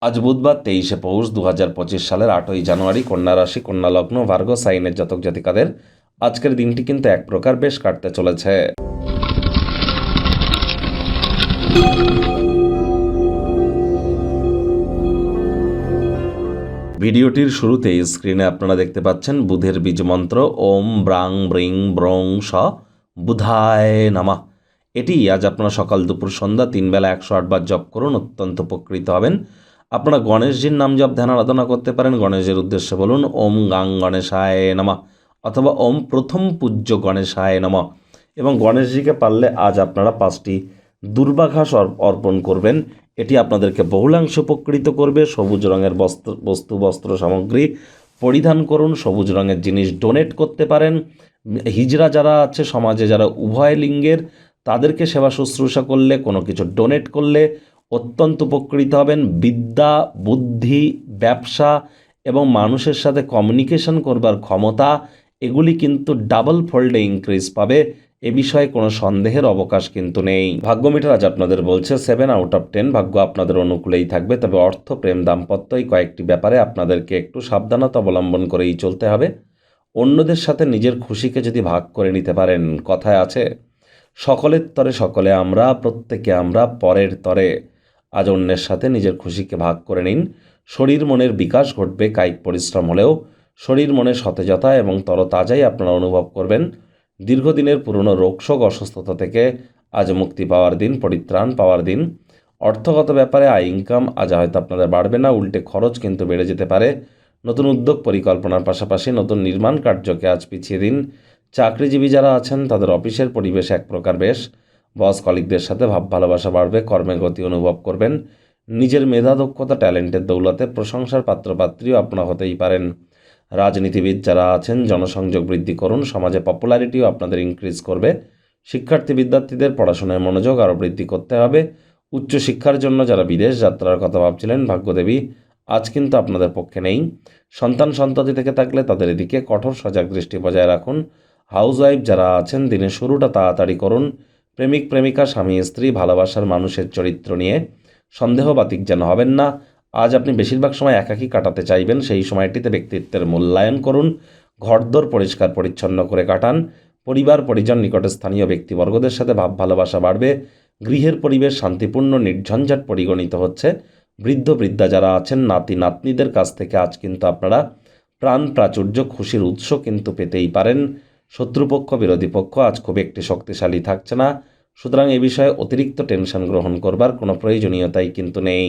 আজ বুধবার 23শে পৌষ 2025 সালের 8ই জানুয়ারি কন্যা রাশি কন্যা লগ্ন ভার্গো সাইনের জাতক জাতিকাদের আজকের দিনটি কিন্তু এক প্রকার বেশ কাটতে চলেছে। ভিডিওটির শুরুতেই স্ক্রিনে আপনারা দেখতে পাচ্ছেন বুধের বীজ মন্ত্র ওম ব্রাং ব্রিং ব্রং স বুধায় নামা। এটি আজ আপনারা সকাল দুপুর সন্ধ্যা 3 বেলা 108 বার জপ করুন, অত্যন্ত উপকৃত হবেন। আপনারা গণেশজির নাম জপ ধ্যান আরাধনা করতে পারেন। গণেশের উদ্দেশ্যে বলুন ওম গাং গণেশায় নমঃ অথবা ওম প্রথম পূজ্য গণেশায় নমঃ। এবং গণেশজিকে পারলে আজ আপনারা 5টি দুর্বাঘাস অর্পণ করবেন। এটি আপনাদেরকে বহুলাংশ উপকৃত করবে। সবুজ রঙের বস্ত্র সামগ্রী পরিধান করুন, সবুজ রঙের জিনিস ডোনেট করতে পারেন। হিজড়া যারা আছে সমাজে, যারা উভয় লিঙ্গের, তাদেরকে সেবা শুশ্রূষা করলে, কোনো কিছু ডোনেট করলে অত্যন্ত উপকৃত হবেন। বিদ্যা, বুদ্ধি, ব্যবসা এবং মানুষের সাথে কমিউনিকেশন করবার ক্ষমতা, এগুলি কিন্তু ডাবল ফোল্ডে ইনক্রিজ পাবে। এ বিষয়ে কোনো সন্দেহের অবকাশ কিন্তু নেই। ভাগ্য মিটার আজ আপনাদের বলছে 7 আউট অফ 10। ভাগ্য আপনাদের অনুকূলেই থাকবে, তবে অর্থ, প্রেম, দাম্পত্য এই কয়েকটি ব্যাপারে আপনাদেরকে একটু সাবধানতা অবলম্বন করেই চলতে হবে। অন্যদের সাথে নিজের খুশিকে যদি ভাগ করে নিতে পারেন, কথায় আছে সকলের তরে সকলে আমরা, প্রত্যেকে আমরা পরের তরে। আজ অন্যের সাথে নিজের খুশিকে ভাগ করে নিন। শরীর মনের বিকাশ ঘটবে। কায়িক পরিশ্রম হলেও শরীর মনে সতেজতা এবং তরতাজাই আপনারা অনুভব করবেন। দীর্ঘদিনের পুরনো রোগশোক অসুস্থতা থেকে আজ মুক্তি পাওয়ার দিন, পরিত্রাণ পাওয়ার দিন। অর্থগত ব্যাপারে আয় ইনকাম আজ হয়তো আপনাদের বাড়বে না, উল্টে খরচ কিন্তু বেড়ে যেতে পারে। নতুন উদ্যোগ পরিকল্পনার পাশাপাশি নতুন নির্মাণ কার্যকে আজ পিছিয়ে দিন। চাকরিজীবী যারা আছেন তাদের অফিসের পরিবেশ এক প্রকার বেশ। বস কলিগদের সাথে ভাব ভালোবাসা বাড়বে, কর্মে গতি অনুভব করবেন। নিজের মেধা, দক্ষতা, ট্যালেন্টের দৌলতে প্রশংসার পাত্রপাত্রীও আপনারা হতেই পারেন। রাজনীতিবিদ যারা আছেন জনসংযোগ বৃদ্ধি করুন, সমাজে পপুলারিটিও আপনাদের ইনক্রিজ করবে। শিক্ষার্থী বিদ্যার্থীদের পড়াশোনায় মনোযোগ আরও বৃদ্ধি করতে হবে। উচ্চশিক্ষার জন্য যারা বিদেশ যাত্রার কথা ভাবছিলেন, ভাগ্যদেবী আজ কিন্তু আপনাদের পক্ষে নেই। সন্ততি থেকে থাকলে তাদের এদিকে কঠোর সজাগ দৃষ্টি বজায় রাখুন। হাউসওয়াইফ যারা আছেন দিনের শুরুটা তাড়াতাড়ি করুন। প্রেমিক প্রেমিকা, স্বামী স্ত্রী, ভালোবাসার মানুষের চরিত্র নিয়ে সন্দেহবাতিক যেন হবেন না। আজ আপনি বেশিরভাগ সময় একাকী কাটাতে চাইবেন। সেই সময়টিতে ব্যক্তিত্বের মূল্যায়ন করুন। ঘরদোর পরিষ্কার পরিচ্ছন্ন করে কাটান। পরিবার পরিজন, নিকটে স্থানীয় ব্যক্তিবর্গদের সাথে ভাব ভালোবাসা বাড়বে। গৃহের পরিবেশ শান্তিপূর্ণ, নির্ঝঞ্ঝাট পরিগণিত হচ্ছে। বৃদ্ধ বৃদ্ধা যারা আছেন, নাতি নাতনিদের কাছ থেকে আজ কিন্তু আপনারা প্রাণ প্রাচুর্য, খুশির উৎস কিন্তু পেতেই পারেন। শত্রুপক্ষ, বিরোধী পক্ষ আজ খুব একটি শক্তিশালী থাকছে না, সুতরাং এ বিষয়ে অতিরিক্ত টেনশন গ্রহণ করবার কোনো প্রয়োজনীয়তাই কিন্তু নেই।